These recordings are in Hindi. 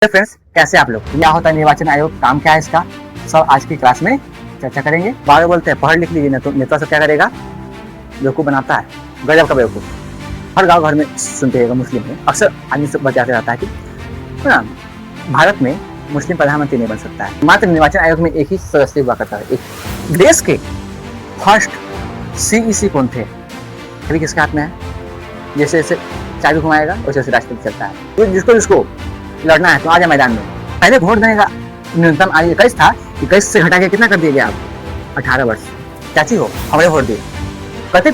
फ्रेंड्स, कैसे आप लोग? क्या होता है निर्वाचन आयोग, काम क्या है इसका, सब आज की क्लास में चर्चा करेंगे। बार बोलते हैं पढ़ लिख लीजिए, नेता सब क्या करेगा, बेवकूफ़ बनाता है, गजब का बेवकूफ़। हर गांव घर में सुनते हैं, मुस्लिम में अक्सर आदमी सब बताते रहता है कि ना, भारत में मुस्लिम प्रधानमंत्री नहीं बन सकता है। मात्र निर्वाचन आयोग में एक ही सदस्य हुआ करता है। एक देश के फर्स्ट CEC कौन थे, अभी किसके हाथ में है? जैसे जैसे चाबी घुमाएगा वैसे वैसे राष्ट्रपति चलता है। तो जिसको लड़ना है तो आ जाए मैदान में। पहले वोट देने का न्यूनतम आयु 21 था, 21 से घटा के कितना कर दिया गया आप? 18 वर्ष। चाची हो, हमारे वोट दिए कति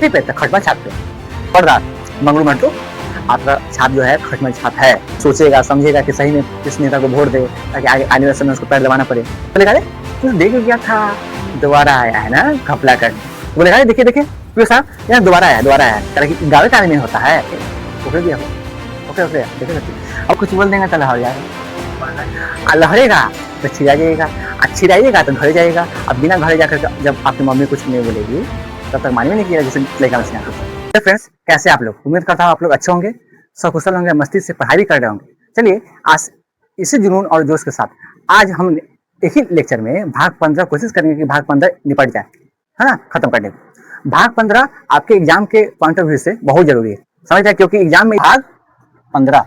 पे तक खटमा छाप पे पर्दा मंगलू मंटू, आपका छाप जो है खटमा छाप है। सोचेगा समझेगा कि सही में किस नेता को वोट दे, ताकि आगे आने वाले समय उसको पैर दबाना पड़े। बोलेगा अरे तू देख गया था, दोबारा आया है ना घपला कर। बोलेगा देखिए देखिए साहब यहाँ दोबारा आया कि गाँव का में होता है। ओके देखे अब कुछ बोल देंगे तो लहर जाएगा, लहरेगा तो छिड़ाइएगा तो घर जाएगा। अब बिना घरे जाकर जब आपकी मम्मी कुछ नहीं बोलेगी तब तक मालूम नहीं किया जैसे लेगा मछलियाँ। तो फ्रेंड्स, कैसे आप लोग? उम्मीद करता हूँ आप लोग अच्छे होंगे, सकुशल होंगे, मस्ती से पढ़ाई भी कर रहे होंगे। चलिए आज इसी जुनून और जोश के साथ आज हम एक ही लेक्चर में भाग 15 कोशिश करेंगे कि भाग 15 निपट जाए, है ना, खत्म करने को। भाग 15 आपके एग्जाम के पॉइंट ऑफ व्यू से बहुत जरूरी है, समझ जाए, क्योंकि एग्जाम में भाग 15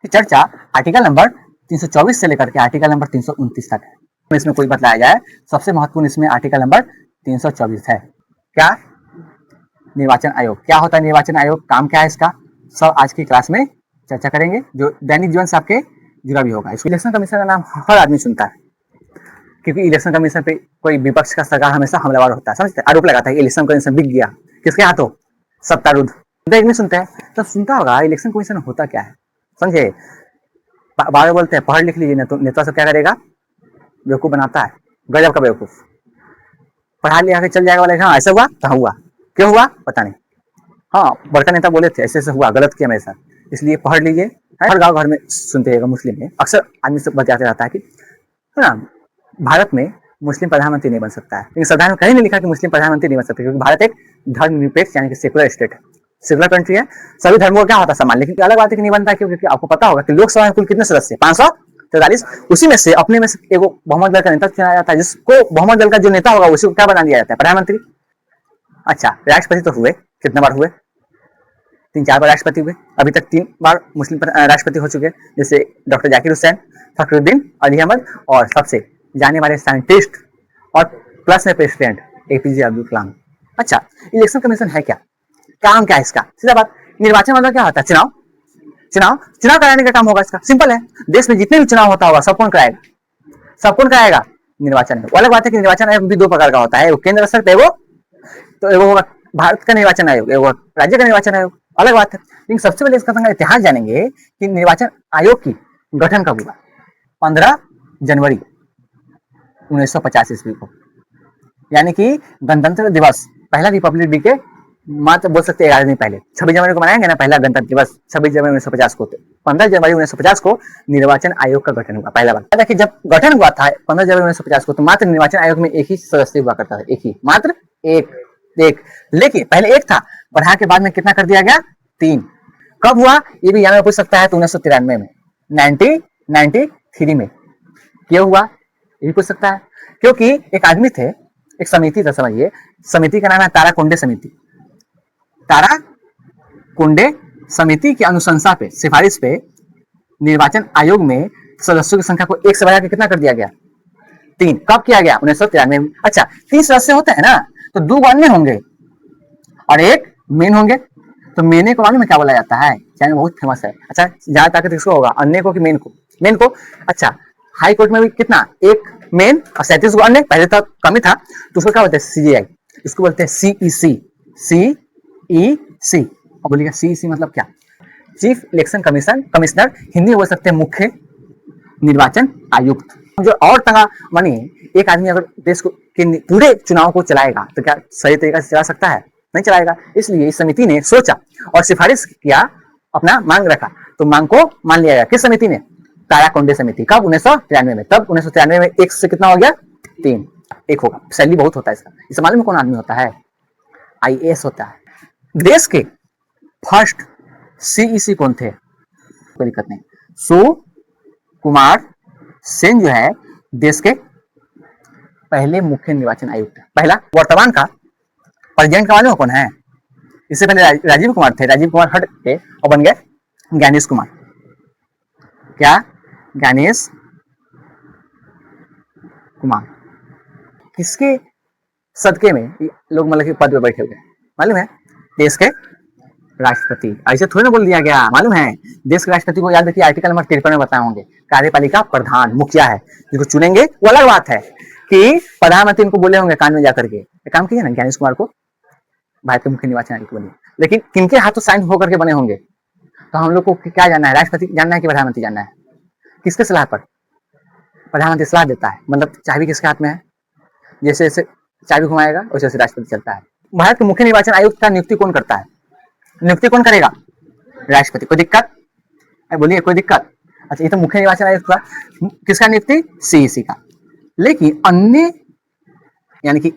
की चर्चा आर्टिकल नंबर 324 से लेकर के आर्टिकल नंबर 329 तक है। इसमें कोई बतलाया जाए, सबसे महत्वपूर्ण इसमें आर्टिकल नंबर 324 है। क्या? निर्वाचन आयोग। क्या होता है निर्वाचन आयोग, काम क्या है इसका, सब आज की क्लास में चर्चा करेंगे, जो दैनिक जीवन से आपके जुड़ा भी होगा। इसको इलेक्शन कमीशन का नाम हर आदमी सुनता है, क्योंकि इलेक्शन कमीशन पे कोई विपक्ष का सरकार हमेशा हमलावर होता है, समझते, आरोप लगाता है इलेक्शन कमीशन बिक गया, किसके हाथों? सत्तारूढ़। में सुनते हैं तो सुनता होगा इलेक्शन कमीशन होता क्या है, समझे। बार बोलते हैं पढ़ लिख लीजिए, नेता सब क्या करेगा, बेवकूफ़ बनाता है, गजब का बेवकूफ़। पढ़ा लिया के चल जाएगा, वाले हाँ ऐसा हुआ तो हुआ, क्यों हुआ पता नहीं। हाँ, बड़का नेता बोले थे ऐसे हुआ, गलत किया मेरे साथ, इसलिए पढ़ लीजिए। हर गाँव घर में सुनते हैं, मुस्लिम में अक्सर आदमी सब बताते रहता है कि ना, भारत में मुस्लिम प्रधानमंत्री नहीं बन सकता है। लेकिन संविधान में कहीं नहीं लिखा कि मुस्लिम प्रधानमंत्री नहीं बन सकते, क्योंकि भारत एक धर्मनिरपेक्ष यानी कि सेकुलर स्टेट है, सेकुलर कंट्री है। सभी धर्मों का क्या होता है सम्मान, लेकिन अलग बात है कि नहीं बनता, क्योंकि आपको पता होगा कि लोकसभा में कुल कितने सदस्य? 543। उसी में से अपने में से एक बहुमत दल का नेता चुना जाता है, जिसको बहुमत दल का जो नेता होगा उसी को क्या बना दिया जाता है? प्रधानमंत्री। अच्छा, राष्ट्रपति तो हुए, कितने बार हुए? 3-4 बार राष्ट्रपति हुए। अभी तक 3 बार मुस्लिम राष्ट्रपति हो चुके हैं, जैसे डॉक्टर जाकिर हुसैन, फखरुद्दीन अली अहमद, और सबसे जाने वाले साइंटिस्ट और प्लस में प्रेसिडेंट APJ अब्दुल कलाम। अच्छा, इलेक्शन कमीशन है क्या, काम क्या है इसका? सीधा बात, निर्वाचन मतलब क्या होता है? चुनाव कराने का काम होगा इसका। सिंपल है, देश में जितने भी चुनाव होता होगा सब कौन कराएगा? निर्वाचन आयोग। अलग बात है कि निर्वाचन आयोग भी 2 प्रकार का होता है, एगो केंद्र स्तर पे, एगो होगा भारत का निर्वाचन आयोग, एगो राज्य का निर्वाचन आयोग, अलग बात है। लेकिन सबसे पहले इसका इतिहास जानेंगे कि निर्वाचन आयोग की गठन कब हुआ। 15 जनवरी 1950 ईस्वी को, यानी कि गणतंत्र दिवस, पहला रिपब्लिक डे के मात्र बोल सकते 11 दिन पहले, 26 जनवरी को मनाएंगे ना पहला गणतंत्र दिवस, 26 जनवरी 1950 को। 15 जनवरी 1950 को निर्वाचन आयोग का गठन हुआ। पहला बात कि जब गठन हुआ था 15 जनवरी 1950 को, तो मात्र निर्वाचन आयोग में एक ही सदस्य हुआ करता था, एक ही, मात्र एक। लेकिन पहले एक था, बढ़ा के बाद में कितना कर दिया गया? 3। कब हुआ ये भी यहाँ पूछ सकता है, तो 1993 में, 1993 में क्यों हुआ ये भी पूछ सकता है। क्योंकि एक आदमी थे, एक समिति था, समझिए, समिति का नाम है ताराकुंडे समिति। ताराकुंडे समिति की अनुशंसा पे, सिफारिश पे निर्वाचन आयोग में सदस्यों की संख्या को 1 से बढ़ा के कितना कर दिया गया? 3। कब किया गया? 1993 में। अच्छा, 3 सदस्य होते हैं ना, तो 2 अन्य होंगे और 1 मेन होंगे। तो मेने को मालूम है क्या बोला जाता है, चैनल बहुत फेमस है। अच्छा, ज्यादा ताकत किसको होगा, अन्य को कि मेन को? अच्छा, हाई कोर्ट में भी कितना? 1 मेन और 37 को अन्य। पहले तो कम ही था, तो उसको क्या बोलते हैं? CJI। इसको बोलते हैं CEC। और बोलिएगा CEC मतलब क्या? चीफ इलेक्शन कमिश्नर, हिंदी में बोल सकते हैं मुख्य निर्वाचन आयुक्त। जो और तंगा मानी, एक आदमी अगर देश को पूरे चुनाव को चलाएगा तो क्या सही तरीके से चला सकता है? नहीं चलाएगा। इसलिए इस समिति ने सोचा और सिफारिश किया, अपना मांग रखा, तो मांग को मान लिया गया। किस समिति ने? ताराकुंडे समिति। कब? 1993 में। तब 1993 में 1 से कितना हो गया? 3। 1 होगा, सैलरी बहुत होता है इसका। इसे मालूम है कौन आदमी होता है? IAS होता है। देश के फर्स्ट CEC कौन थे? कोई दिक्कत नहीं, सुकुमार सेन जो है देश के पहले मुख्य निर्वाचन आयुक्त। पहला वर्तमान का, प्रेजेंट का मालूम कौन है? इससे पहले राजीव कुमार थे, राजीव कुमार हट के और बन गए ज्ञानेश कुमार। क्या? ज्ञानेश कुमार। किसके सदके में लोग मतलब कि पद पे बैठे हुए मालूम है? देश के राष्ट्रपति। ऐसे थोड़ी ना बोल दिया गया, मालूम है? देश के राष्ट्रपति को याद रखिए, आर्टिकल नंबर 53 में बताए होंगे। कार्यपालिका प्रधान मुखिया है, जिसको चुनेंगे वो अलग बात है कि प्रधानमंत्री इनको बोले होंगे कान में जाकर के काम किए ना ज्ञानेश कुमार को भारत के मुख्य निर्वाचन आयुक्त बने, लेकिन किनके हाथों साइन होकर के बने होंगे? तो हम लोग को क्या जानना है? राष्ट्रपति जानना है कि प्रधानमंत्री जानना है? किसके सलाह पर? प्रधानमंत्री सलाह देता है, मतलब चाबी किसके हाथ में है? जैसे जैसे चाबी घुमाएगा वैसे वैसे राष्ट्रपति चलता है। भारत के मुख्य निर्वाचन आयुक्त का नियुक्ति कौन करता है? नियुक्ति कौन करेगा? राष्ट्रपति। कोई दिक्कत? बोलिए कोई दिक्कत? अच्छा, ये तो मुख्य निर्वाचन आयुक्त का। किसका नियुक्ति? सीईसी का। लेकिन अन्य यानी कि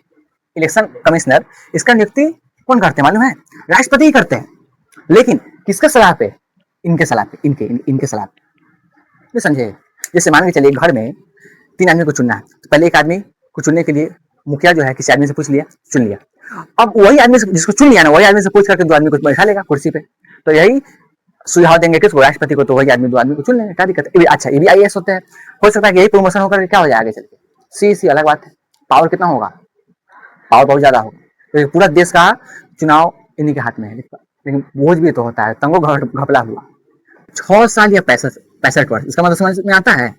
इलेक्शन कमिश्नर, इसका नियुक्ति कौन करते हैं मालूम है? राष्ट्रपति ही करते हैं। लेकिन किसके सलाह पे? इनके सलाह पे, इनके सलाह पे। समझे? जैसे मान के चलिए घर में 3 आदमी को चुनना है, तो पहले एक आदमी को चुनने के लिए मुखिया जो है किसी आदमी से पूछ लिया, चुन लिया। अब वही आदमी से जिसको चुन लिया ना, वही आदमी से पूछ करके 2 आदमी को बैठा लेगा कुर्सी पे। तो यही सुझाव देंगे किसको? राष्ट्रपति को। तो वही आदमी 2 आदमी को चुन लेंगे, क्या दिक्कत है? अच्छा, ये भी आईएएस होते हैं, हो सकता है कि यही प्रमोशन होकर क्या हो जाए आगे चल के सीईसी। अलग बात है, पावर कितना होगा? पावर बहुत ज्यादा होगा। तो पूरा देश का चुनाव इन्हीं के हाथ में है। लेकिन बोझ भी तो होता है, तंगो घपला हुआ 6 साल या 65 वर्ष, इसका मतलब समझ में आता है?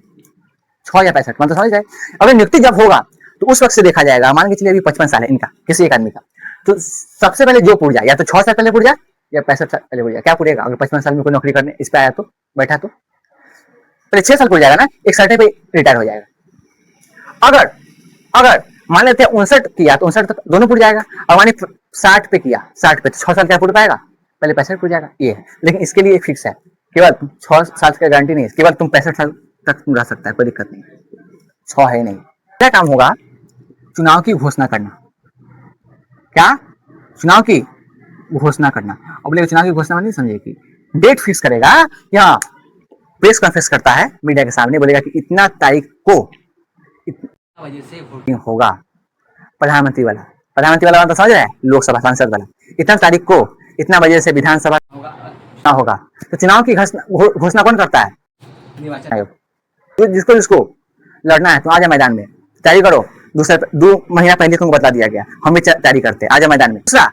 6 या 65 मतलब समझ जाए। अगर नियुक्ति जब होगा तो उस वक्त से देखा जाएगा। मान के चलिए अभी 55 साल है इनका, किसी एक आदमी का, तो सबसे पहले जो पुर जाए, या तो 6 साल पहले पुर जाए या 65 साल पहले पुर जाए। क्या पुरेगा? अगर 55 साल में कोई नौकरी करने इस पे आया तो बैठा, तो पहले 6 साल पुर जाएगा ना, एक सर्टे पे रिटायर हो जाएगा। अगर अगर मान लेते हैं 59 किया तो 59 तक दोनों पुर जाएगा। और मान 60 पे किया, 60 पे तो 6 साल क्या पुर पाएगा? पहले 65 पुर जाएगा। ये है, लेकिन इसके लिए एक फिक्स है, केवल 6 साल की गारंटी नहीं है, केवल तुम 65 साल तक तुम रह सकता है, कोई दिक्कत नहीं। 6 है नहीं। क्या काम होगा? चुनाव की घोषणा करना। क्या? चुनाव की घोषणा करना। अब बोले चुनाव की घोषणा नहीं समझे कि डेट फिक्स करेगा, या प्रेस कॉन्फ्रेंस करता है मीडिया के सामने, बोलेगा कि इतना तारीख को वजह से वोटिंग होगा। प्रधानमंत्री वाला तो समझ रहे हैं, लोकसभा सांसद वाला। इतना तारीख को इतना बजे से विधानसभा होगा। तो चुनाव की घोषणा कौन करता है? निर्वाचन आयोग। तो जिसको लड़ना है तो आजा मैदान में, तैयारी करो। 2 महीना पहले तुमको बता दिया गया, हम भी तैयारी करते हैं, आजा मैदान में। दूसरा,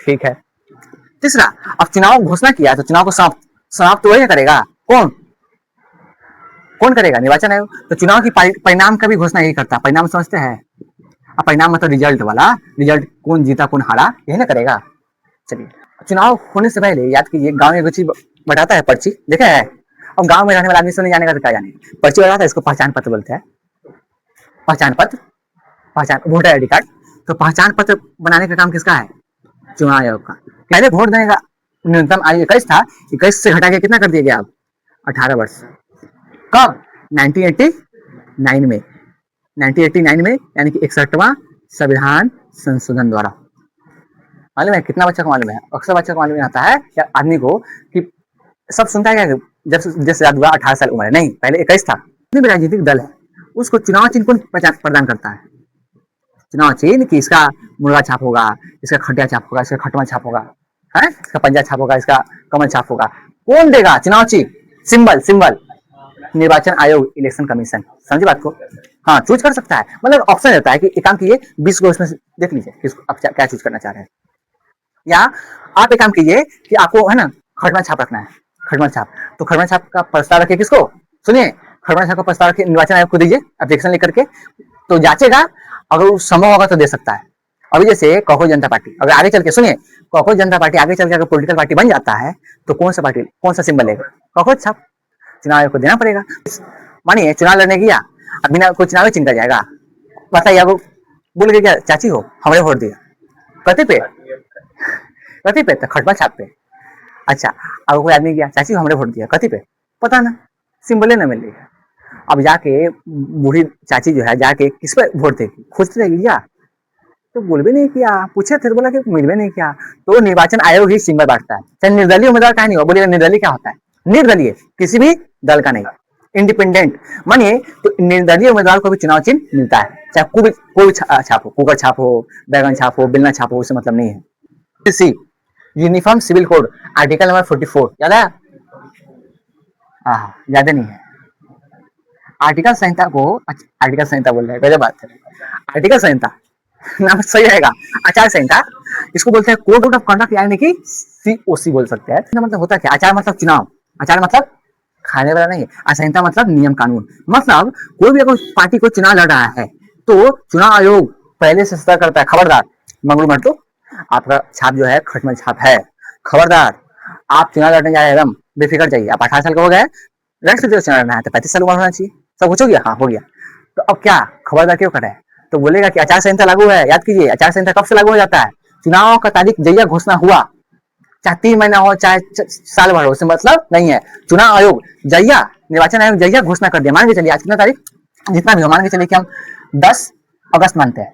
ठीक है। तीसरा, अब चुनाव घोषणा किया तो चुनाव को समाप्त तो वही करेगा। कौन करेगा? निर्वाचन आयोग। तो चुनाव की परिणाम का भी घोषणा यही करता है। परिणाम समझते हैं? अब परिणाम मतलब रिजल्ट वाला, रिजल्ट कौन जीता कौन हारा, यही ना करेगा। चलिए, चुनाव होने से पहले याद कीजिए, गांव में बच्ची बताता है पर्ची, देखा है? अब गांव में रहने वाला आदमी से नहीं जानेगा तो क्या जाने, पर्ची बताता है, इसको पहचान पत्र बोलते हैं। पहचान वोटर आईडी कार्ड। तो पहचान पत्र बनाने का काम किसका है? चुनाव आयोग का। पहले वोट देने का न्यूनतम आयु 21 था, 21 से घटा के कितना कर दिया गया अब? 18 वर्ष। कब? 1989 में। 1989 में, यानी कि 61वां संविधान संशोधन द्वारा। मालूम है कितना बच्चा को मालूम है? अक्सर बच्चा को मालूम आता है या आदमी को कि सब सुनता है क्या, जब जैसे याद हुआ 18 साल उम्र है, नहीं, पहले 21 था। भी राजनीतिक दल है, उसको चुनाव चिन्ह कौन प्रदान करता है? चुनाव चिन्ह कि इसका मुर्गा छाप होगा, इसका खटिया छाप होगा, इसका खटमा छाप होगा, है, इसका पंजा छाप होगा, इसका कमल छाप होगा। कौन देगा चुनाव चिन्ह? सिंबल निर्वाचन आयोग, इलेक्शन कमीशन। समझे बात को? हाँ, चूज कर सकता है, मतलब ऑप्शन देता है कि एक काम कीजिए 20 को उसमें देख लीजिए किसको आप क्या चूज करना चाह रहे हैं। या आप एक काम कीजिए कि आपको है ना खटमा छाप रखना है, खटमा छाप। तो खटमा छाप का प्रस्ताव रखिए किसको? सुनिए, खटमा छाप का प्रस्ताव रखिए निर्वाचन आयोग को दीजिए एप्लीकेशन लेकर के, तो जांचेगा, अगर संभव होगा तो दे सकता है। अभी जैसे कॉकरोच जनता पार्टी अगर आगे चल के, सुनिए, कॉकरोच जनता पार्टी आगे चल के अगर पॉलिटिकल पार्टी बन जाता है तो कौन सा सिंबल लेगा? कॉकरोच छाप। चुनाव आयोग को देना पड़ेगा। मानिए चुनाव लड़ने गया, अब बिना कोई चुनाव चिन्ह का जाएगा, बताइए। अब बोल के क्या चाची हो हमने वोट दिया, कति पे तो खटमा छाप पे। अच्छा, अब कोई आदमी गया, चाची हमने वोट दिया, कति पे? पता ना, सिंबल ना मिल रही है। अब जाके बूढ़ी चाची जो है जाके किस पे वोट देगी? खोजते रहेगी क्या? तो बोल भी नहीं किया, पूछे थे तो बोला कि मिल भी नहीं किया। तो निर्वाचन आयोग ही सिंबल बांटता है, चाहे निर्दलीय उम्मीदवार का नहीं हो। बोलिएगा निर्दलीय क्या होता है? निर्दलीय, किसी भी दल का नहीं, इंडिपेंडेंट मानिए तो निर्दलीय उम्मीदवार को भी चुनाव चिन्ह मिलता है, चाहे कोई छाप हो, कुकर छाप हो, बैगन छाप हो, बेलना छाप हो, उससे मतलब नहीं है। See uniform civil code article number 44 याद है? हाँ याद नहीं है। आर्टिकल संहिता को आर्टिकल संहिता बोल रहे हैं, गजब बात है। आर्टिकल संहिता नाम सही रहेगा, आचार संहिता। इसको बोलते हैं कोड ऑफ कंडक्ट, यानी कि COC बोल सकते हैं। मतलब होता क्या? आचार मतलब चुनाव, आचार मतलब खाने वाला नहीं, संहिता मतलब नियम कानून। मतलब कोई भी अगर पार्टी को चुनाव लड़ रहा है तो चुनाव आयोग पहले से सतर्क करता है, खबरदार मंगलू मर्दो, आपका छाप जो है खटमल छाप है, खबरदार आप चुनाव लड़ने जाए एकदम बेफिक्र जाइए। आप 18 साल का हो गए, राष्ट्रपति चुनाव लड़ना है तो 35 साल उम्र होना चाहिए। सब कुछ हो गया? हाँ हो गया। तो अब क्या खबरदार क्यों करे? तो बोलेगा कि आचार संहिता लागू है। याद कीजिए, आचार संहिता कब से लागू हो जाता है? चुनाव का तारीख जैया घोषणा हुआ, चाहे 3 महीना हो चाहे साल भर हो, उससे मतलब नहीं है। चुनाव आयोग जैया, निर्वाचन आयोग जैया घोषणा कर दिया, मान के चलिए आज कितना तारीख, जितना भी हो, मान के चलिए कि हम 10 अगस्त मानते हैं,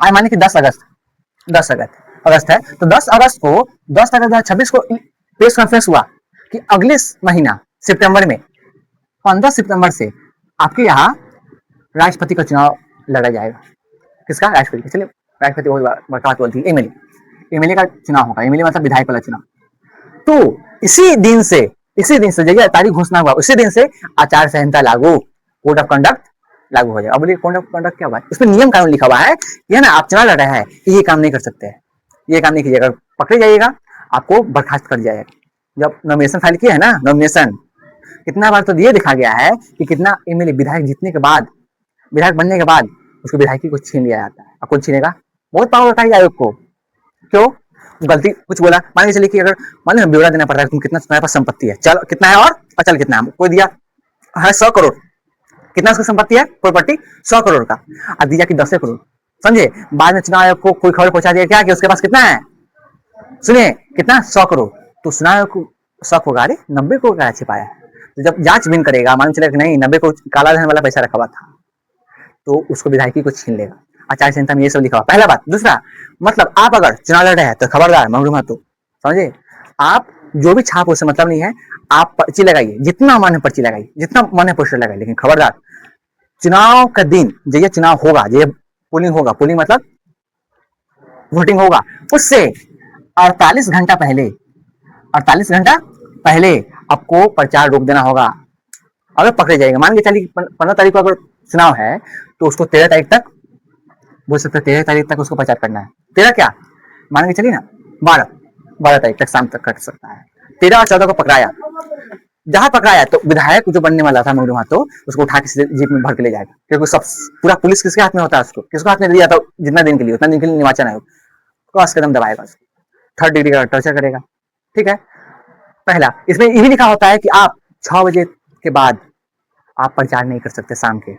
आज मानिए कि 10 अगस्त है, तो 10 अगस्त को 10 अगस्त 2026 को प्रेस कॉन्फ्रेंस हुआ कि अगले महीना सितंबर में 15 सितंबर से आपके यहाँ राष्ट्रपति का चुनाव लड़ा जाएगा। किसका? राष्ट्रपति का। चलिए राष्ट्रपति बहुत बात बोलती है, एमएलए का चुनाव होगा, एमएलए मतलब विधायक वाला चुनाव। तो इसी दिन से जब तारीख घोषणा हुआ उसी दिन से आचार संहिता लागू, कोड ऑफ कंडक्ट लागू हो जाएगा। अब बोलिए कोड ऑफ कंडक्ट क्या हुआ? इसमें नियम कानून लिखा हुआ है, ये ना आप चुनाव लड़ रहे हैं, ये काम नहीं कर सकते हैं, ये काम नहीं कीजिएगा, अगर पकड़े जाइएगा आपको बर्खास्त कर दिया जाएगा। जब नॉमिनेशन फाइल किया है ना, नॉमिनेशन कितना बार तो ये देखा गया है कि कितना एमएलए विधायक जीतने के बाद, विधायक बनने के बाद उसको विधायकी को छीन लिया जाता है। अब कौन छीनेगा? बहुत पावर होता है आयोग को। क्यों? गलती कुछ बोला, मान के चलिए कि अगर मान लीजिए ब्यौरा देना पड़ता है तुम कितना तुम्हारे पास संपत्ति है, चल कितना है और अचल कितना है, कोई दिया है 100 करोड़, कितना उसका संपत्ति है प्रॉपर्टी 100 करोड़ का, अब दिया कि 10 करोड़, समझे? बाद में चुनाव आयोग को कोई खबर पहुंचा दिया क्या कि उसके पास कितना है, सुनिए कितना 100 करोड़, तो चुनाव आयोग को शक होगा, अरे 90 करोड़ का छिपाया है। तो जब जांच बिन करेगा, मालूम चलेगा कि नहीं 90 करोड़ काला धन वाला पैसा रखा हुआ था, तो उसको विधायकी को छीन लेगा। आचार संहिता में ये सब लिखा हुआ, पहला बात। दूसरा मतलब आप अगर चुनाव लड़ रहे हैं तो खबरदार मंगरू मत, समझे? आप जो भी छाप उससे मतलब नहीं है, आप पर्ची लगाइए, जितना मन है पर्ची लगाइए, जितना मन है पोस्टर लगाइए, लेकिन खबरदार चुनाव का दिन जब चुनाव होगा, जब पोलिंग होगा, पोलिंग मतलब वोटिंग होगा, उससे 48 घंटा पहले 48 घंटा पहले आपको प्रचार रोक देना होगा। अगर पकड़े जाएगा, मान के चलिए 15 तारीख को अगर चुनाव है तो उसको 13 तारीख तक बोल सकते हैं, 13 तारीख तक उसको प्रचार करना है। 13 क्या मान के चलिए ना, 12 तारीख तक शाम तक कर सकता है। 13 और 14 को पकड़ाया, जहां पकड़ाया तो विधायक जो बनने वाला था मंगरू महातो, उसको उठा के जीप में भर के ले जाएगा, क्योंकि सब पूरा पुलिस किसके हाथ में होता है, उसको किसको हाथ में दिया था, जितना दिन के लिए उतना दिन के लिए निर्वाचन आयोग क्रॉस कदम दबाएगा, उसको 3rd डिग्री का टॉर्चर करेगा। ठीक है, पहला इसमें ये भी लिखा होता है कि आप 6 बजे के बाद आप प्रचार नहीं कर सकते शाम के,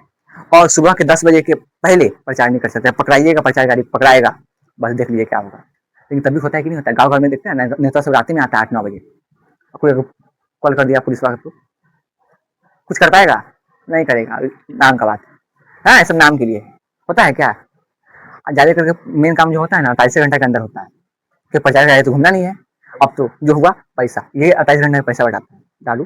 और सुबह के 10 बजे के पहले प्रचार नहीं कर सकते। पकड़ाइएगा, प्रचार गाड़ी पकड़ाएगा, बस देख लीजिए क्या होगा। लेकिन तभी होता है कि नहीं होता है, गाँव घर में देखते हैं नेता सब रात में आता है 8-9 बजे, कोई कॉल कर दिया पुलिस वाले को, कुछ कर पाएगा? नहीं करेगा, नाम का बात है, हाँ सब नाम के लिए होता है। क्या ज्यादा करके मेन काम जो होता है ना 28 घंटे के अंदर होता है, फिर प्रचार गाड़ी तो घूमना नहीं है। अब तो जो हुआ पैसा, ये 28 घंटे में पैसा बढ़ाता है, डालू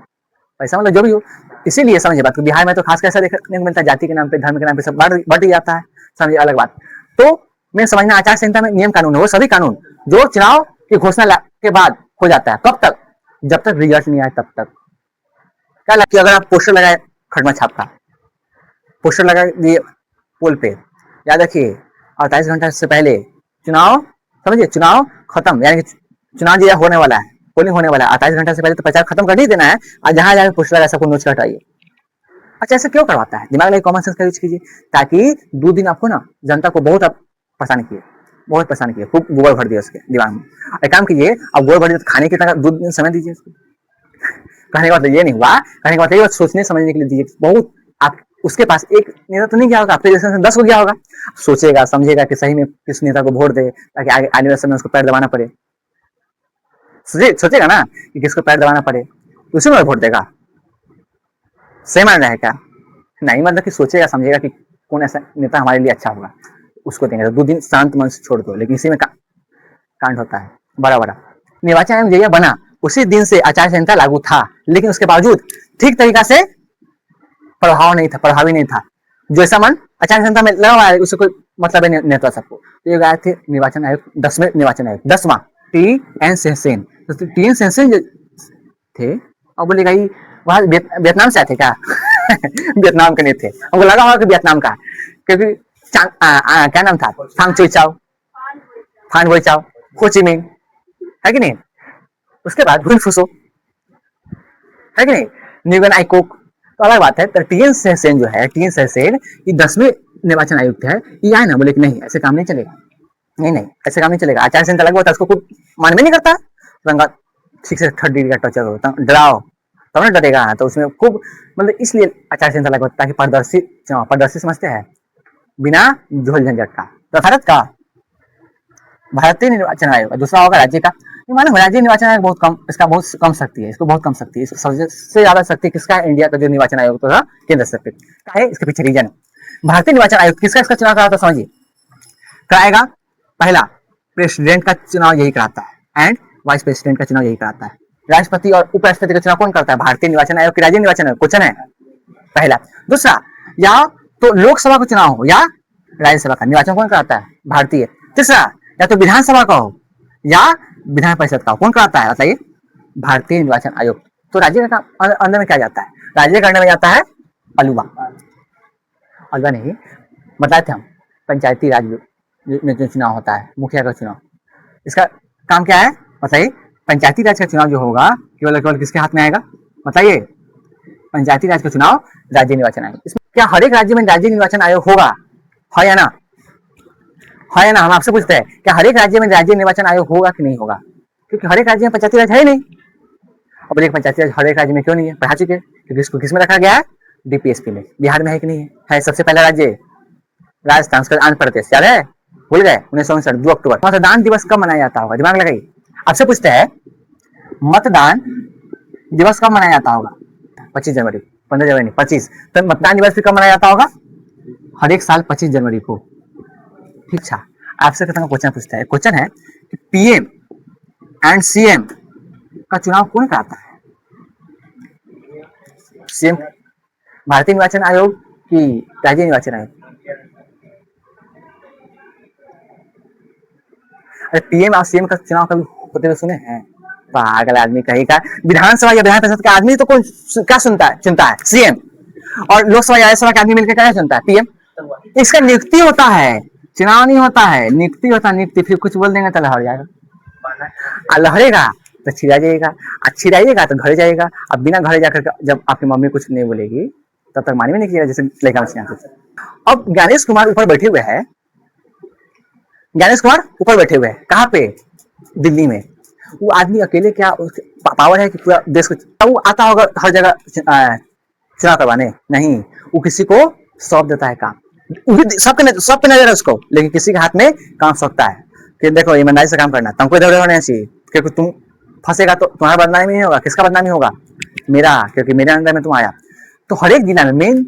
पैसा मतलब जो भी हो। इसीलिए समझिए बात, बिहार में तो खास कैसा देखने को मिलता है, जाति के नाम पे, धर्म के नाम पे सब बढ़ जाता है, समझिए अलग बात। तो मैं समझना आचार संहिता में नियम कानून है, वो सभी कानून जो चुनाव की घोषणा के बाद हो जाता है। कब तक? जब तक रिजल्ट नहीं आए तब तक। क्या लगता है, अगर आप पोस्टर लगाए खटमा छाप का, पोस्टर लगा दिए पोल पे, याद रखिए 48 घंटे से पहले चुनाव, समझिए चुनाव खत्म, यानी कि चुनाव जो होने वाला है, पोलिंग होने वाला है, 28 घंटे से पहले तो प्रचार खत्म कर ही देना है, और जहां जाके पोस्टर लगा सबको नोच कर हटाइए। अच्छा ऐसा क्यों करवाता है? दिमाग लगे, कॉमन सेंस का यूज कीजिए, ताकि 2 दिन आपको ना जनता को बहुत परेशान किए, बहुत परेशान किए, खूब गोबर भर दिया उसके दिमाग में। एक काम कीजिए, अब गोबर भर दिया तो खाने के 2 दिन समय दीजिए उसको। कहने का मतलब ये नहीं हुआ, कहने का मतलब ये सोचने समझने के लिए दीजिए। बहुत आप उसके पास एक नेता तो नहीं गया होगा, आपके जैसे 10 को गया होगा, सोचेगा समझेगा कि सही में किस नेता को वोट दे, ताकि आगे आने वाले समय उसको पैर दबाना पड़े। सोचेगा ना कि किसको पैर दबाना पड़े, उसी में वोट देगा। सही मान रहा है क्या? नहीं, मतलब कि सोचेगा समझेगा कि कौन ऐसा नेता हमारे लिए अच्छा होगा, उसको देंगे। तो 2 दिन शांत मन से छोड़ दो, लेकिन इसी में कांड होता है बड़ा बड़ा। निर्वाचन आयोग जैसा बना उसी दिन से आचार संहिता लागू था, लेकिन उसके बावजूद ठीक तरीका से प्रभावी नहीं था। जैसा मन आचार संहिता में लगा हुआ है उससे कोई मतलब नहीं था सबको। तो ये गए थे निर्वाचन आयोग, 10वें निर्वाचन आयोग, 10वां, टी.एन. सेन। तो टी.एन. सेन जो थे, और बोलेगा वहां वियतनाम से आए थे क्या? वियतनाम के नहीं थे, हमको लगा होगा कि वियतनाम का, क्योंकि क्या नाम था, फांग चुई चाओ, फान वोई चाओ, हो ची मिंह, है कि नहीं? उसके बाद हुन फुसो, है कि नहीं, न्यूगन आइकोक। तो अलग बात है। तो टी.एन. सेन जो है, टी.एन. सेन ये 10वें निर्वाचन आयुक्त है, ये आए ना, बोले कि नहीं ऐसे काम नहीं चलेगा, नहीं ऐसे काम नहीं चलेगा, आचार संहिता लगा हुआ था, उसको कोई मान में नहीं करता, रंगा ठीक से 3rd डिग्री का टॉर्चर हो, डराओ तब ना डरेगा। तो उसमें खूब मतलब इसलिए आचार संहिता लगा होता, ताकि पारदर्शी समझते हैं, बिना झोल झंझट का। तो भारतीय निर्वाचन आयोग, दूसरा होगा राज्य का। मालूम राज्य निर्वाचन आयोग बहुत कम, इसका बहुत कम शक्ति है, इसको बहुत कम शक्ति है। सबसे ज्यादा शक्ति किसका है? इंडिया का जो निर्वाचन आयोग तो केंद्र सरकार का है। इसके पीछे रीजन, भारतीय निर्वाचन आयोग किसका इसका चुनाव कराता समझिए, कराएगा। पहला प्रेसिडेंट का चुनाव यही कराता है, एंड वाइस प्रेसिडेंट का चुनाव यही कराता है। राष्ट्रपति और उपराष्ट्रपति का चुनाव कौन करता है? भारतीय निर्वाचन आयोग की राज्य निर्वाचन आयोग। क्वेश्चन है पहला। दूसरा, या तो लोकसभा का चुनाव हो या राज्यसभा का, निर्वाचन कौन कराता है? भारतीय। तीसरा, या तो विधानसभा का हो या विधान परिषद का, कौन कराता है बताइए? भारतीय निर्वाचन आयोग। तो राज्य का अंदर में क्या जाता है? राज्य के अंदर में जाता है अलुवा नहीं, बताए थे हम, पंचायती राज में जो चुनाव होता है, मुखिया का चुनाव, इसका काम क्या है बताइए? पंचायती राज का चुनाव जो होगा केवल किसके हाथ में आएगा बताइए? पंचायती राज का चुनाव राज्य निर्वाचन आयोग। इसमें क्या हर एक राज्य में राज्य निर्वाचन आयोग होगा, है या ना? है या ना? हम आपसे पूछते हैं, क्या हर एक राज्य में राज्य निर्वाचन आयोग होगा कि नहीं होगा? क्योंकि हर एक राज्य में पंचायती राज है नहीं। अब एक पंचायती राज हर एक राज्य में क्यों नहीं है? पढ़ा चुके, क्योंकि इसको किसमें रखा गया है? डीपीएसपी में। बिहार में है कि नहीं है? है। सबसे पहला राज्य राजस्थान, उसका आंध्र प्रदेश, याद है? भूल गए? 1959 2 अक्टूबर। मतदान दिवस कब मनाया जाता होगा? दिमाग लगाइए। आपसे पूछते हैं, मतदान दिवस कब मनाया जाता होगा? 25 जनवरी, 15 जनवरी नहीं, 25। तो मतदान दिवस भी कब मनाया जाता होगा? हर एक साल 25 जनवरी को। ठीक है, आपसे क्वेश्चन पूछता है। क्वेश्चन है कि पीएम एंड सीएम का चुनाव कौन कराता है? सीएम भारतीय निर्वाचन आयोग की राज्य निर्वाचन आयोग? अरे पीएम और सीएम का चुनाव कभी होते हुए सुने हैं? पागल आदमी कहीं का। विधानसभा या विधान परिषद का आदमी तो कौन क्या चुनता है? सीएम। और लोकसभा या राज्यसभा के आदमी मिलकर क्या चुनता है? पीएम। इसका नियुक्ति होता है, चुनाव नहीं होता है, नियुक्ति होता है। नियुक्ति फिर कुछ बोल देंगे तो लहर जाएगा, लहरेगा तो छिड़ा जाएगा, छिड़ाइएगा तो घर जाएगा। अब बिना घर जाकर जब आपकी मम्मी कुछ नहीं बोलेगी तब तक मानी में नहीं किया, जैसे लेकर। अब ज्ञानेश कुमार ऊपर बैठे हुए हैं, ज्ञानेश कुमार ऊपर बैठे हुए हैं, कहाँ पे? दिल्ली में। वो आदमी अकेले क्या पावर है कि पूरा देश को? वो आता होगा हर जगह चुनाव करवाने? नहीं, वो किसी को सौंप देता है काम। सबके नजर है उसको, लेकिन किसी के हाथ में काम सौंपता है कि देखो ईमानदारी से काम करना, तुमको इधर उधर होना चाहिए, क्योंकि तुम फंसेगा तो तुम्हारा बदनामी नहीं होगा। किसका बदनामी होगा? मेरा, क्योंकि मेरे अंदर में तुम आया। तो हर एक जिला में मेन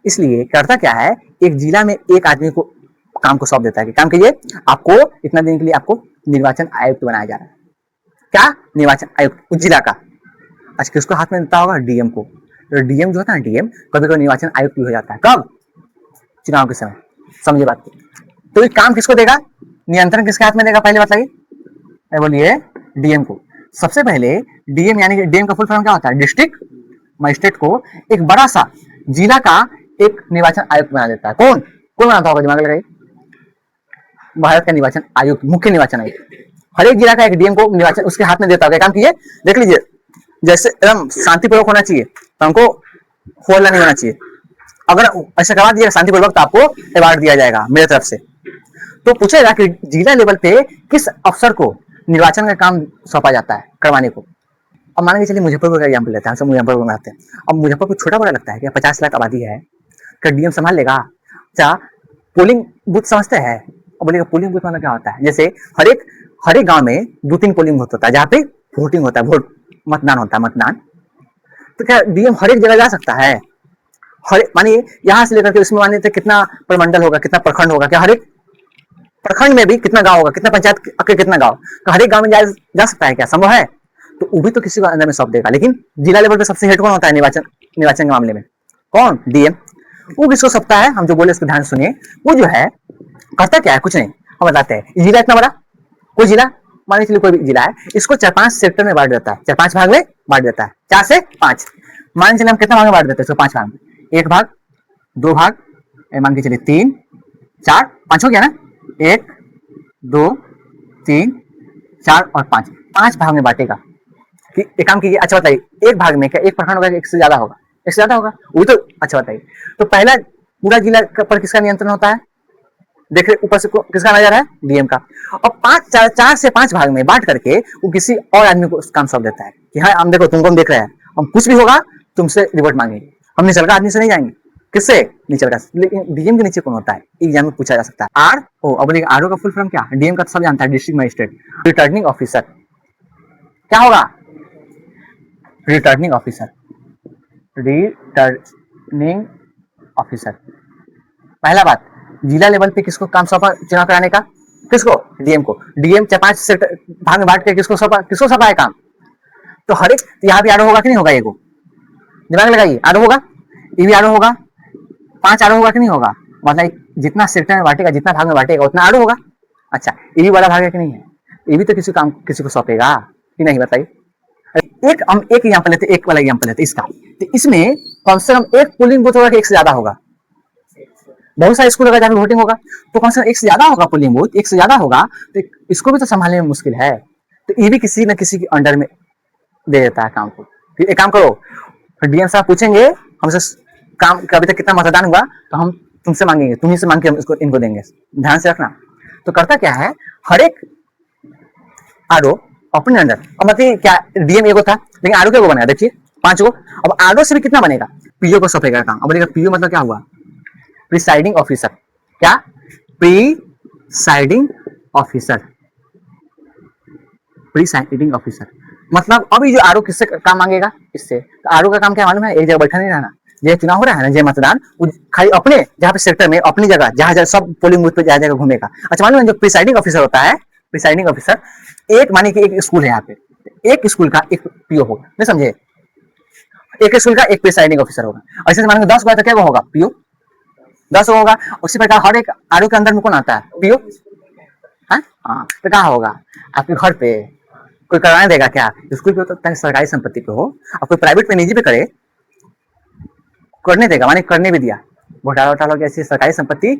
इसलिए करता क्या है, एक जिला में एक आदमी को काम को सौंप देता है कि काम कीजिए, आपको इतना दिन के लिए आपको निर्वाचन आयुक्त बनाया जा रहा है। क्या? निर्वाचन आयुक्त उस जिला का। अच्छा, किसको हाथ में देता होगा? डीएम को। तो डीएम जो होता है ना, डीएम कभी कभी निर्वाचन आयुक्त भी हो जाता है। कब? चुनाव के समय। समझिए बात को। तो ये काम किसको देगा? नियंत्रण किसके हाथ में देगा पहले बताइए? बोलिए डीएम को। सबसे पहले डीएम, यानी कि डीएम का फुल फॉर्म क्या होता है? डिस्ट्रिक्ट मजिस्ट्रेट को एक बड़ा सा जिला का एक निर्वाचन आयुक्त बना देता है। कौन बनाता होगा? दिमाग लगाइए। भारत का निर्वाचन आयुक्त, मुख्य निर्वाचन आयुक्त, हर एक जिला का एक डीएम को निर्वाचन उसके हाथ में देता होगा। काम कीजिए, देख लीजिए, जैसे एकदम शांतिपूर्वक होना चाहिए, तो हमको होला नहीं होना चाहिए। अगर ऐसा करवा दिया शांतिपूर्वक तो आपको अवार्ड दिया जाएगा मेरे तरफ से। तो पूछेगा कि जिला लेवल पे किस अफसर को निर्वाचन का काम सौंपा जाता है करवाने को। अब मान के चलिए मुजफ्फरपुर का एग्जाम्पल लेते हैं, हम सब मुजफ्फरपुर में रहते हैं। अब मुजफ्फरपुर छोटा बड़ा लगता है क्या? 50 लाख आबादी है, क्या डीएम संभाल लेगा? क्या पोलिंग बूथ समझते हैं? और बोलेगा पोलिंग बूथ मतलब क्या होता है? जैसे हर एक गांव में 2-3 पोलिंग बूथ होता है जहाँ पे वोटिंग होता है, वोट मतदान होता है, मतदान। तो क्या डीएम हर एक जगह जा सकता है? मानिए यहाँ से लेकर के उसमें मानिए तो कितना प्रमंडल होगा, कितना प्रखंड होगा, क्या हर एक प्रखंड में भी कितना गांव होगा, कितना पंचायत के कितना गांव, तो हर एक गांव में जा सकता है क्या? संभव है? तो वो भी तो किसी को अंदर में सौंप देगा। लेकिन जिला लेवल पे सबसे हेड कौन होता है निर्वाचन निर्वाचन के मामले में? कौन? डीएम। वो किसको सौंपता है? हम जो बोले उसको ध्यान सुनिए। वो जो है करता क्या है? कुछ नहीं, हम बताते हैं। जिला इतना बड़ा, कोई जिला मान लीजिए कोई भी जिला है, इसको 4-5 सेक्टर में बांट देता है, 4-5 भाग में बांट देता है, 4 से 5। मान चलिए हम कितना भाग में बांट देते हैं इसको? 5 भाग में। 1 भाग, 2 भाग, मान के चलिए 3, 4, 5 हो गया ना? 1, 2, 3, 4 और 5, 5 भाग में बांटेगा। कि एक काम कीजिए, अच्छा बताइए, एक भाग में क्या एक प्रखंड होगा? एक से ज्यादा होगा? एक से ज्यादा होगा, वो तो अच्छा बताइए। तो पहला पूरा जिला पर किसका नियंत्रण होता है? देख रहे ऊपर से किसका नजर है? डीएम का। और 4 से 5 भाग में बांट करके वो किसी और आदमी को काम सौंप देता है कि हाँ हम देखो, तुमको हम देख रहे हैं, हम कुछ भी होगा तुमसे रिपोर्ट मांगेंगे, हम निचल का आदमी से नहीं जाएंगे। किससे? निचल का। लेकिन डीएम के नीचे कौन होता है? एग्जाम में पूछा जा सकता है। R O. अब बोलिए आर ओ का फुल फॉर्म क्या? डीएम का तो सब जानता है, डिस्ट्रिक्ट मजिस्ट्रेट। रिटर्निंग ऑफिसर क्या होगा? Returning officer. Returning officer. पहला बात, जिला लेवल पे किसको काम सौंपा चुनाव कराने का? किसको? डीएम को। डीएम 4-5 सेक्टर भाग में बांट के किसको सौंपा है काम? तो हर एक यहाँ भी आरो होगा कि नहीं होगा? ये को दिमाग लगाइए, आरो होगा, ये भी आरो होगा, 5 आरो होगा कि नहीं होगा? मतलब जितना सेक्टर में बांटेगा, जितना भाग में बांटेगा उतना आरो होगा। अच्छा, ये भी बड़ा भाग है कि नहीं है? ये भी तो किसी को सौंपेगा कि नहीं? बताइए। हम एक एग्जाम्पल लेते, एक वाला एग्जाम्पल लेते इसका। तो इसमें कम से कम एक पोलिंग बूथ होगा कि एक से ज्यादा होगा? बहुत सारे स्कूल होगा जहाँ पे वोटिंग होगा, तो कम से कम एक से ज्यादा होगा पोलिंग बूथ, एक से ज्यादा होगा, तो इसको भी तो संभालने में मुश्किल है। तो ये भी किसी न किसी के अंडर में दे देता है काम को। एक काम करो, डीएम साहब पूछेंगे हमसे काम अभी तक कितना मतदान हुआ, तो हम तुमसे मांगेंगे, तुम्ही से मांग के हम इनको देंगे। ध्यान से रखना। तो करता क्या है, हर एक आरओ अपने अंडर, अब मतलब क्या डीएम एगो था, लेकिन आरओ क्या बनेगा? देखिए 5 गो। अब आरओ से भी कितना बनेगा? पीओ को सौंपेगा काम। अब बोलेगा पीओ मतलब क्या हुआ? Presiding officer. क्या? Presiding officer. प्रिसाइडिंग ऑफिसर मतलब अभी जो आरओ किससे काम मांगेगा? इससे। तो आरओ का काम क्या मालूम है? एक जगह बैठा नहीं रहना। जो चुनाव हो रहा है ना, जो मतदान, खाली अपने जहाँ पे सेक्टर में अपनी जगह जहाँ सब पोलिंग बूथ पे जगह जगह घूमेगा। अच्छा मालूम है, जो प्रिसाइडिंग ऑफिसर होता है, प्रिसाइडिंग ऑफिसर एक माने कि एक स्कूल है यहाँ पे, एक स्कूल का एक पीओ होगा, नहीं समझे? एक स्कूल का एक प्रिसाइडिंग ऑफिसर होगा। ऐसे मानेंगे 10 बार तो क्या होगा? पीओ 10 होगा। उसी प्रकार हर एक आरओ के अंदर में कौन आता है? पीओ। हाँ, तो क्या होगा? आपके घर पे कोई कराने देगा क्या? स्कूल पे तो सरकारी संपत्ति पे हो, और कोई प्राइवेट पे निजी पे करे, करने देगा? माने करने भी दिया। घोटाला वोटाला की ऐसी सरकारी संपत्ति,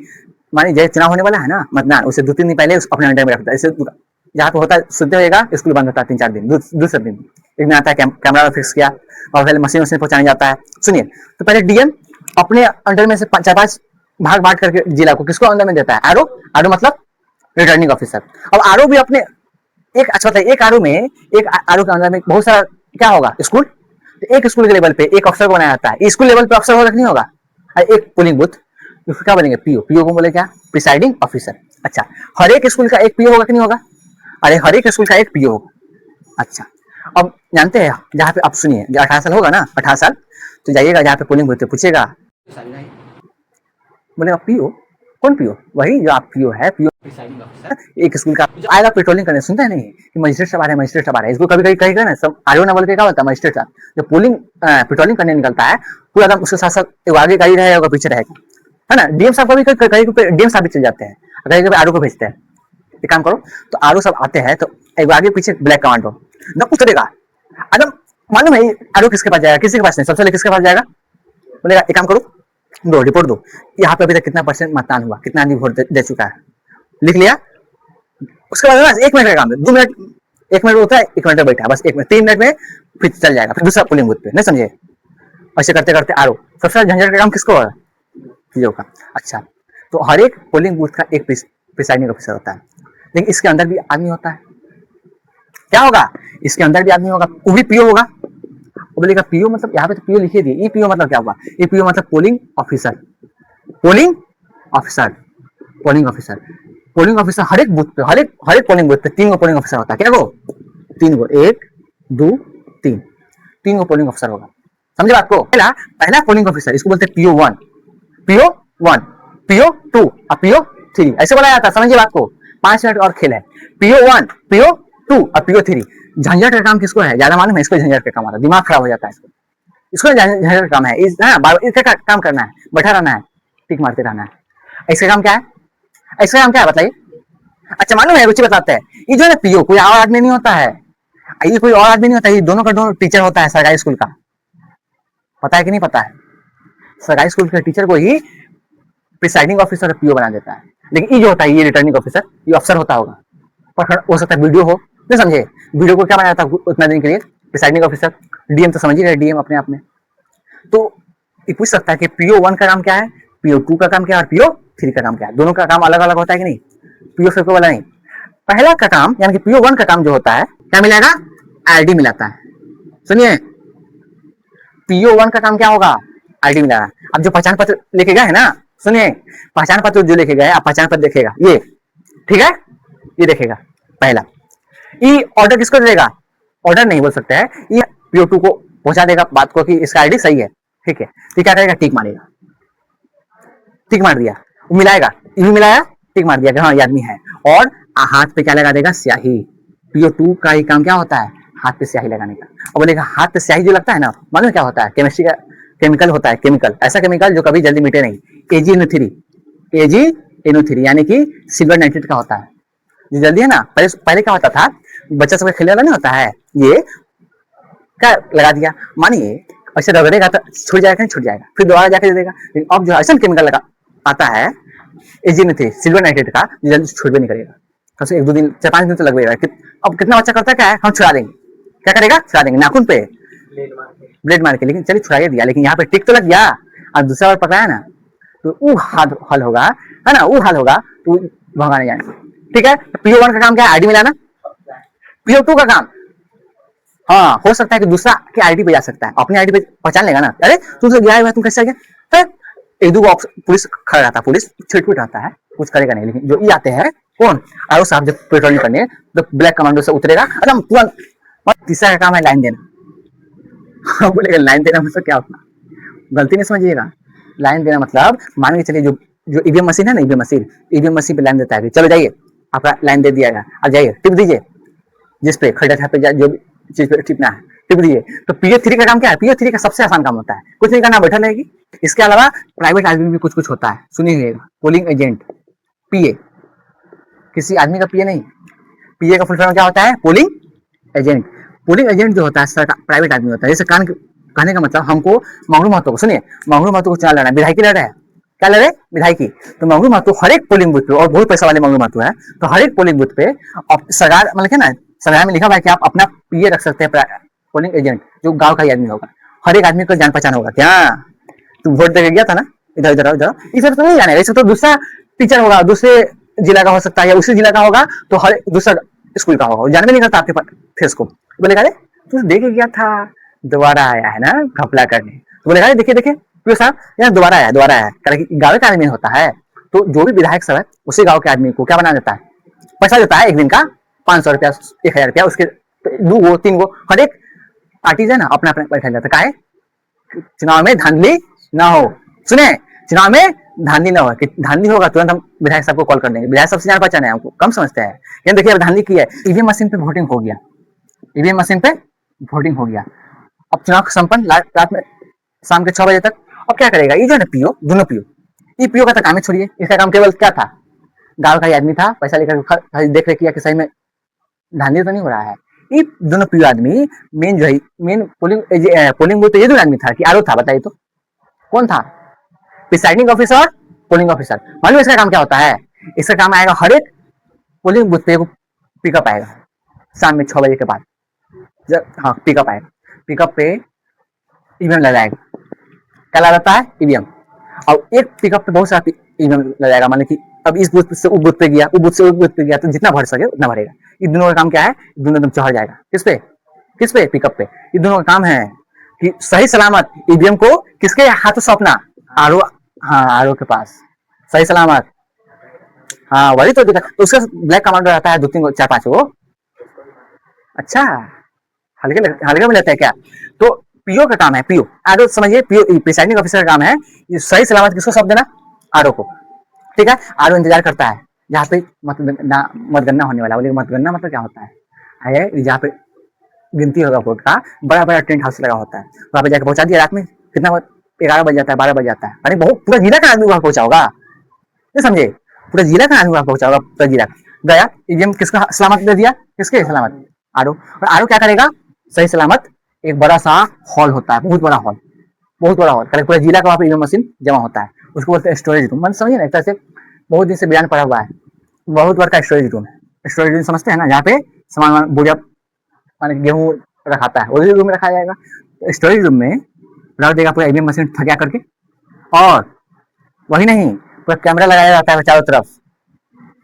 माने जैसे चुनाव होने वाला है ना, मतदान, उसे 2-3 दिन पहले अपने अंडर में रखता है। जैसे जहाँ पे होता है शुद्ध होगा, स्कूल बंद होता है 3-4 दिन, दूसरे दिन एक दिन आता है, कैमरा फिक्स किया और पहले मशीन पहुंचाने जाता है। सुनिए, तो पहले डीएम अपने अंडर में से 4-5 भाग बांट करके जिला को किसको अंदर में देता है? आरओ। आरओ मतलब रिटर्निंग ऑफिसर। अब आरओ भी अपने एक, अच्छा बताइए, एक आरओ के अंदर में बहुत सारा क्या होगा? स्कूल। तो एक स्कूल के लेवल पे एक अफसर को बनाया जाता है। स्कूल लेवल पे अफसर होगा कि नहीं होगा? एक पोलिंग बूथ, उसको क्या बोलेंगे? पीओ। पीओ को बोले क्या? Presiding officer. अच्छा, हर एक स्कूल का एक पीओ होगा कि नहीं होगा? अरे हर एक स्कूल का एक पीओ होगा। अच्छा, अब जानते हैं जहाँ पे, अब सुनिए, 18 साल होगा ना, 18 साल, तो जाइएगा जहाँ पे पोलिंग बूथ पूछेगा, बोलेगा पीओ। कौन पीओ? वही जो आप पीओ है, पीओ एक स्कूल का आएगा पेट्रोलिंग करने। सुनता है नहीं कि मजिस्ट्रेट साहब आ रहे हैं, मजिस्ट्रेट साहब आ रहे हैं। इसको कभी कभी कहेगा ना, सब आरओ ना बोल के क्या होता है? मजिस्ट्रेट साहब। जब पोलिंग पेट्रोलिंग करने निकलता है, पूरा एकदम उसके साथ साथ आगे गाड़ी रहेगा, पीछे रहेगा, है ना। डीएम साहब कभी कहीं डीएम साहब भी चल जाते हैं, कहीं कभी आरओ को भेजते हैं। एक काम करो, तो आरओ सब आते हैं, तो एक आगे पीछे ब्लैक कमांडो न पूछ देगा, एकदम मालूम है आरओ किसके पास जाएगा? किसी के पास नहीं, सबसे पहले किसके पास जाएगा? बोलेगा एक काम करो, दो रिपोर्ट दो, यहाँ पे अभी तक कितना % मतदान हुआ, कितना आदमी वोट दे चुका है, लिख लिया। उसके बाद 1 मिनट का काम है, 2 मिनट, 1 मिनट होता है, 1 मिनट बैठा, बस 1 मिनट, 3 मिनट में फिर चल जाएगा, फिर दूसरा पोलिंग बूथ पे, नहीं समझे? ऐसे करते करते आरओ सबसे झंझट का काम किसको होगा? पीओ का। अच्छा, तो हर एक पोलिंग बूथ का एक प्रिसाइडिंग ऑफिसर होता है, लेकिन इसके अंदर भी आदमी होता है। क्या होगा? इसके अंदर भी आदमी होगा, वो भी पीओ होगा। बोलेगा पीओ मतलब, यहाँ पे तो पीओ लिखिए दिए, ये पीओ मतलब क्या हुआ? ये पीओ मतलब polling officer. Polling officer, polling officer, polling officer हर एक बूथ पे, हर एक पोलिंग बूथ पे 3 गो पोलिंग ऑफिसर होता है। क्या गो? 3 गो, 1 2 3, 3 गो पोलिंग ऑफिसर होगा। समझे बात को? पहला पोलिंग ऑफिसर, इसको बोलते हैं पीओ 1, पीओ 1, पीओ 2 और पीओ 3, ऐसे बोला जाता है। समझिए बात को, 5 मिनट और खेल है। पीओ 1, पीओ 2 और पीओ 3, झंझट का काम किसको है, ज्यादा मालूम है? इसको झंझट का काम आता है, दिमाग खराब हो जाता है इसको। इसको झंझट का काम है, इसका काम करना है, बैठा रहना है, टिक मारते रहना है। इसका काम क्या है? इसका काम क्या है बताइए? अच्छा मालूम है, रुचि बताते हैं। ये जो है पीओ कोई और आदमी नहीं होता है, ये कोई और आदमी नहीं होता है, ये दोनों का दोनों टीचर होता है सरकारी स्कूल का। पता है कि नहीं पता है? सरकारी स्कूल के टीचर को ही प्रिसाइडिंग ऑफिसर पीओ बना देता है। लेकिन ये जो होता है, ये रिटर्निंग ऑफिसर, ये अफसर होता होगा, पर हो सकता है वीडियो हो, नहीं समझे? वीडियो को क्या बनाया था उतना दिन के लिए? Presiding officer. डीएम तो समझ ही रहे, डीएम अपने आप में। तो ये पूछ सकता है कि पीओ 1 का काम क्या है, पीओ 2 का काम क्या है और पीओ 3 का काम क्या है। दोनों का काम अलग अलग होता है कि नहीं? पीओ फिर वाला नहीं। पहला का काम यानी कि पीओ 1 का काम जो होता है, क्या मिलेगा? आईडी मिलाता है। सुनिए, पीओ 1 का काम क्या होगा? आईडी मिलाना। अब जो पहचान पत्र लेके गए है ना, सुनिए, पहचान पत्र जो लेके गए, आप पहचान पत्र देखेगा ये, ठीक है, ये देखेगा पहला। ये ऑर्डर किसको देगा? ऑर्डर नहीं बोल सकते हैं, ये पीओ 2 को पहुंचा देगा बात को कि इसका आईडी सही है, ठीक है। तो क्या करेगा? टिक मारेगा। टिक मार दिया, वो मिलाएगा, ये भी मिलाया, टिक मार दिया कि हाँ ये आदमी है। और हाथ पे क्या लगा देगा? स्याही। पीओ 2 का ही काम क्या होता है? हाथ पे स्याही लगाने का। अब बोलेगा हाथ पे स्याही जो लगता है ना, मालूम क्या होता है? केमिस्ट्री का केमिकल होता है, केमिकल, ऐसा केमिकल जो कभी जल्दी मिटे नहीं। AgNO3 यानी कि सिल्वर नाइट्रेट का होता है, जो जल्दी है ना। पहले क्या होता था, बच्चा सब खेलने वाला नहीं होता है, ये क्या लगा दिया, मानिए ऐसे रगड़ेगा तो छूट जाएगा, नहीं छूट जाएगा, फिर दोबारा जाके दे देगा। लेकिन अब जो ऐसा केमिकल लगा आता है AgNO3 सिल्वर नाइट्रेट का, जो जल्दी छूट भी नहीं करेगा, तो 1-2 दिन 4-5 दिन तो लगेगा। अब कितना बच्चा करता क्या है? हम छुड़ा देंगे। क्या करेगा? छुड़ा देंगे नाखून पे ब्लेड मार के। लेकिन चलिए छुड़ा दिया, लेकिन यहाँ पे टिक तो लग गया, और दूसरा बार पकड़ाया ना तो वो हल होगा, है ना, वो हल होगा तो भगाने जाएंगे, ठीक है। पीओ 1 का काम क्या है? आईडी मिलाना। पीओ 2 का काम, हाँ, हो सकता है कि दूसरा के आईडी पे जा सकता है, अपनी आईडी पे पहचान लेगा ना, अरे तुम तो गया है, तुम कैसे आ गया? एक दो पुलिस खड़ा रहता है, पुलिस छिटपुट रहता है, कुछ करेगा नहीं। लेकिन जो ये आते हैं कौन? आरो साहब जब पेट्रोलिंग करने, तो ब्लैक कमांडो से उतरेगा एकदम तुरंत। तीसरा का काम है लाइन देना। बोलेगा लाइन देना मतलब क्या होता? गलती नहीं समझिएगा। लाइन देना मतलब मान के चलिए, जो ईवीएम मशीन है ना, ईवीएम मशीन पे लाइन देता है, चलो जाइए, आपका लाइन दे दिया गया, अब जाइए टिप दीजिए, जिस पे खड्डा पे जो भी चीज पे टिपना है टिप दीजिए। तो पीओ 3 का काम क्या है? पीओ 3 का सबसे आसान काम होता है, कुछ नहीं करना, बैठा रहेगी। इसके अलावा प्राइवेट आदमी भी कुछ कुछ होता है, सुनिएगा। पोलिंग एजेंट, पीए, किसी आदमी का पीए नहीं, पीए का फुल फॉर्म क्या होता है? Polling agent. पोलिंग एजेंट जो होता है सरकार प्राइवेट आदमी होता है। जैसे कहने का मतलब, हमको मंगरू महतो को, सुनिए, मंगरू महतो को चुनाव लड़ना है, विधायकी लड़ रहे हैं, क्या लड़े? विधायकी। तो मंगरू महतो हर एक पोलिंग बूथ पे, और बहुत पैसा वाले मंगरू महतो है, तो हर एक पोलिंग बूथ पे सरकार मतलब क्या ना, सरकार में लिखा हुआ है कि आप अपना पीए रख सकते हैं, पोलिंग एजेंट, जो गांव का ही आदमी होगा, हर एक आदमी को जान पहचान होगा। क्या तू वोट देके गया था ना, इधर इधर इधर, इसे तो नहीं जानेगा, इसे तो दूसरा टीचर होगा, दूसरे जिला का हो सकता है, या उसी जिला का होगा, तो हर दूसरा स्कूल का होगा, जान भी नहीं करता आपके फेस को। बोलेगा अरे तू देके गया था, दोबारा आया है ना घपला करने। तो बोलेगा अरे देखिए देखिए पीओ साहब, यहाँ दोबारा आया, कारण गाँव का आदमी होता है, तो जो भी विधायक सब है उसी गाँव के आदमी को क्या बना देता है? पैसा देता है, एक दिन का 500 रुपया, 1000 रुपया, उसके 2 गो 3 गो हर एक पार्टी है ना अपना अपना बैठा जाता है। चुनाव में धांधली ना हो, सुने, चुनाव में धांधली ना हो, कि धांधली होगा तुरंत हम विधायक साहब को कॉल कर देंगे। विधायक सबसे जान पहचान है, हमको कम समझते हैं। ये देखिए धांधली की है, ईवीएम मशीन पे वोटिंग हो गया, ईवीएम मशीन पे वोटिंग हो गया। अब चुनाव संपन्न रात में शाम के 6 बजे तक। अब क्या करेगा ये जो है पीओ, दोनों पीओ, ये पीओ का तो काम ही छोड़िए, इसका काम केवल क्या था? गाँव का ही आदमी था, पैसा लेकर देख रेख किया कि सही में धांधली तो नहीं हो रहा है। ये दोनों पीओ आदमी मेन जो है, मेन पोलिंग बूथ ये दोनों आदमी था कि आरो था? बताइए तो कौन था? Presiding officer, polling officer. मालूम इसका काम क्या होता है? इसका काम आएगा हर एक पोलिंग बूथ पे पिकअप आएगा शाम में 6 बजे के बाद, जब हाँ पिकअप आएगा, पिकअप पे ईवीएम लगाएगा। क्या लगाता है? ईवीएम। और एक पिकअप पे बहुत सारा ईवीएम लगाएगा, मतलब कि अब इस बूथ से उस बूथ पे गया, उस बूथ से उस बूथ पे गया, तो जितना भर सके उतना भरेगा। इन दोनों का काम क्या है? दोनों एकदम चढ़ जाएगा किस पे? पिकअप पे। इन दोनों का काम है कि सही सलामत ईवीएम को किसके हाथों सौंपना? आरओ, हाँ आरओ के पास, सही सलामत। हाँ वही तो दिक्कत। तो उसका ब्लैक कमांडो रहता है 2-3 4-5 गो। अच्छा, हल्के में लेते हैं क्या? तो पीओ का काम है, पीओ आरओ समझिए, पीओ प्रिसाइडिंग ऑफिसर का काम है सही सलामत किसको सौंप देना? आरओ को, ठीक है। आरओ इंतजार करता है जहाँ पे मतगणना होने वाला। बोले मतगणना मतलब क्या होता है? जहाँ पे गिनती होगा वोट का, बड़ा बड़ा टेंट हाउस लगा होता है, वहाँ पे जाकर पहुंचा दिया। रात में कितना 11 बज जाता है, 12 बज जाता है, अरे बहुत पूरा जिला का आदमी वहाँ पहुंचा होगा, नहीं समझे, पूरा जिला का आदमी वहाँ पहुंचा होगा, पूरा जिला गया। ईवीएम किसका सलामत दे दिया, किसके सलामत, आरओ। और आरओ क्या करेगा, सही सलामत एक बड़ा सा हॉल होता है, बहुत बड़ा हॉल, बहुत बड़ा हॉल, पूरे जिला का वहाँ पे ईवीएम मशीन जमा होता है, उसको बोलते हैं स्टोरेज रूम। मन समझिए ना, एक तरह से बहुत दिन से बयान पड़ा हुआ है, बहुत बड़ा का स्टोरेज रूम है। स्टोरेज रूम समझते हैं ना, जहाँ पे सामान बोरिया माने गेहूँ रखाता है, उसी रूम में रखा जाएगा। तो स्टोरेज रूम में रख देगा पूरा ईवीएम मशीन थका करके। और वही नहीं, पूरा कैमरा लगाया जाता है चारों तरफ।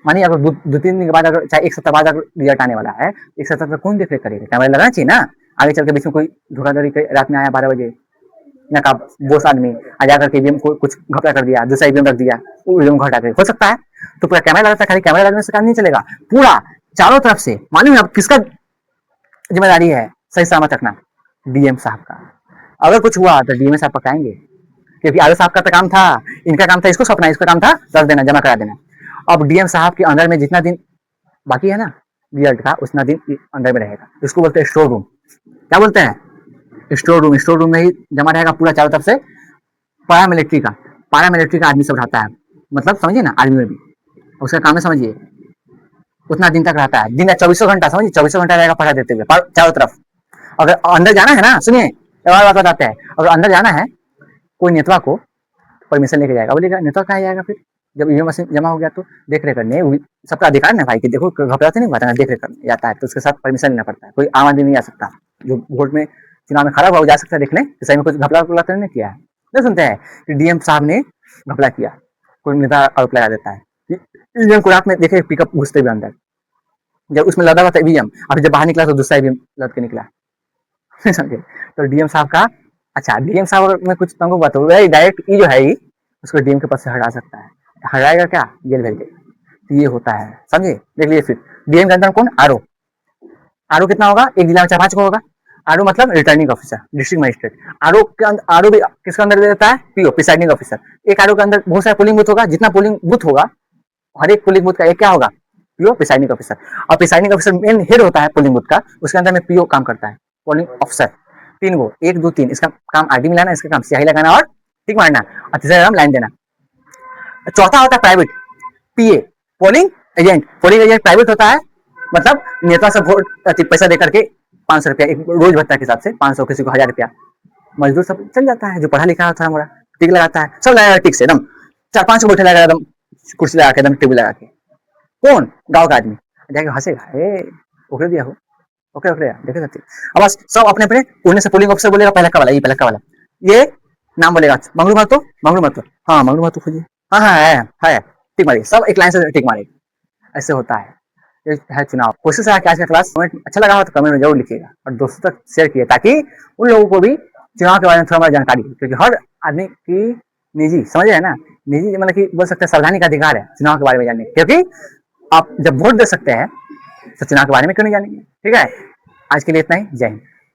मानिए अगर दो तीन दिन के बाद, अगर चाहे एक सप्ताह बाद अगर रिजल्ट आने वाला है, एक सप्ताह तक कौन देख रेख करेगा, कैमरा लगाना चाहिए ना। आगे चल के बीच में कोई धोखाधड़ी रात में आया 12 बजे ना का बोस आदमी आ जाकर के ईवीएम को कुछ घपला कर दिया, दूसरा ईवीएम रख दिया, वो ईवीएम घटा के हो सकता है। तो पूरा कैमरा लगाता है, खाली कैमरा लगने से काम नहीं चलेगा, पूरा चारों तरफ से। मालूम अब किसका जिम्मेदारी है सही सलामत रखना, डीएम साहब का। अगर कुछ हुआ तो डीएम साहब पकड़ाएंगे, क्योंकि आरओ साहब का तो काम था, इनका काम था इसको सौंपना, इसका काम था रख देना, जमा करा देना। अब डीएम साहब के अंदर में जितना दिन बाकी है ना रिजल्ट का, उतना दिन अंदर में रहेगा। इसको बोलते हैं स्टोर रूम। क्या बोलते हैं, स्टोर रूम। स्टोर रूम में ही जमा रहेगा पूरा चारों तरफ से। पैरामिलिट्री का आदमी सब रहता है, मतलब समझिए ना, आर्मी में भी उसका काम है, समझिए उतना दिन तक रहता है, दिन 24 घंटा, समझिए 24 घंटा रहेगा पढ़ा देते हुए चारों तरफ। अगर अंदर जाना है ना, सुनिए एक और बात बताते हैं, अगर अंदर जाना है कोई नेतवा को परमिशन लेके जाएगा, बोलेगा नेतवा कहाँ जाएगा फिर, जब ईवीएम मशीन जमा हो गया तो देख रेख करने सबका अधिकार ना भाई, कि देखो घबराते नहीं बात, देख रेख करने जाता है तो उसके साथ परमिशन लेना पड़ता है। कोई आम आदमी नहीं आ सकता, जो वोट में चुनाव में खड़ा हुआ वो जा सकता है देखने कि सही में कुछ घपला तो नहीं किया है। नहीं सुनते हैं कि डीएम साहब ने घपला किया, कोई नेता आरोप लगा देता है। ईवीएम को रात में देखे पिकअप घुसते हुए अंदर, जब उसमें लदा हुआ था ईवीएम, अभी जब बाहर निकला तो दूसरा ईवीएम लद के निकला। समझे, तो डीएम साहब का, अच्छा डीएम साहब में कुछ तंग हुआ तो डायरेक्ट ई जो है उसको डीएम के पास से हटा सकता है, हटाएगा क्या, जेल भेज देगा। ये होता है, समझे, देख लीजिए। फिर डीएम के अंदर कौन, आरओ। आरओ कितना होगा, एक जिला में 4-5 को होगा। आरओ मतलब returning officer, district magistrate. RO के अंदर, आरओ भी किसके अंदर रहता है, पीओ, प्रिसाइडिंग ऑफिसर। एक आरओ के अंदर बहुत सारे पोलिंग बूथ होगा, जितना पोलिंग बूथ होगा हर एक पोलिंग बूथ का एक क्या होगा, पीओ, प्रिसाइडिंग ऑफिसर। और प्रिसाइडिंग ऑफिसर मेन हेड होता है पोलिंग बूथ का, उसके अंदर में पीओ काम करता है, पोलिंग ऑफिसर। 3 गो, 1 2 3, इसका काम आईडी मिलाना, इसका काम स्याही लगाना और टिक मारना, और तीसरा काम लाइन देना। चौथा होता है private, PA, polling agent. Polling agent private होता है, मतलब नेता से वोट पैसा देकर के 500 रुपया एक रोज भत्ता के हिसाब से, 500, किसी को 1000 रुपया, मजदूर सब चल जाता है, जो पढ़ा लिखा होता है मोड़ा टिक लगाता है, सब लगाएगा टिक से एकदम 4-5 को बैठे लगाएगा एकदम, कुर्सी लगा के एकदम, टेबल लगा के। कौन, गाँव का आदमी जाके हंसेगा, ओके दिया हो, ओके देखे सकते। अब बस सब अपने अपने उड़ने से पोलिंग ऑफिसर बोलेगा पहले का वाला, ये पहले का वाला, ये नाम बोलेगा मंगरू महतो, हाँ मंगरू महतो खोजिए, हाँ है, टिक मारिए, सब एक लाइन से टिक मारिए। ऐसे होता है, ये है चुनाव। कोशिश है कि आज का क्लास कमेंट अच्छा लगा हो तो कमेंट में जरूर लिखिएगा, और दोस्तों तक शेयर कीजिए, ताकि उन लोगों को भी चुनाव के बारे में थोड़ा जानकारी हो। क्योंकि हर आदमी की निजी, समझ रहे ना, निजी मतलब कि बोल सकते हैं सावधानी का अधिकार है चुनाव के बारे में जानने, क्योंकि आप जब वोट दे सकते हैं तो चुनाव के बारे में क्यों नहीं जानेंगे। ठीक है, आज के लिए इतना ही, जय हिंद।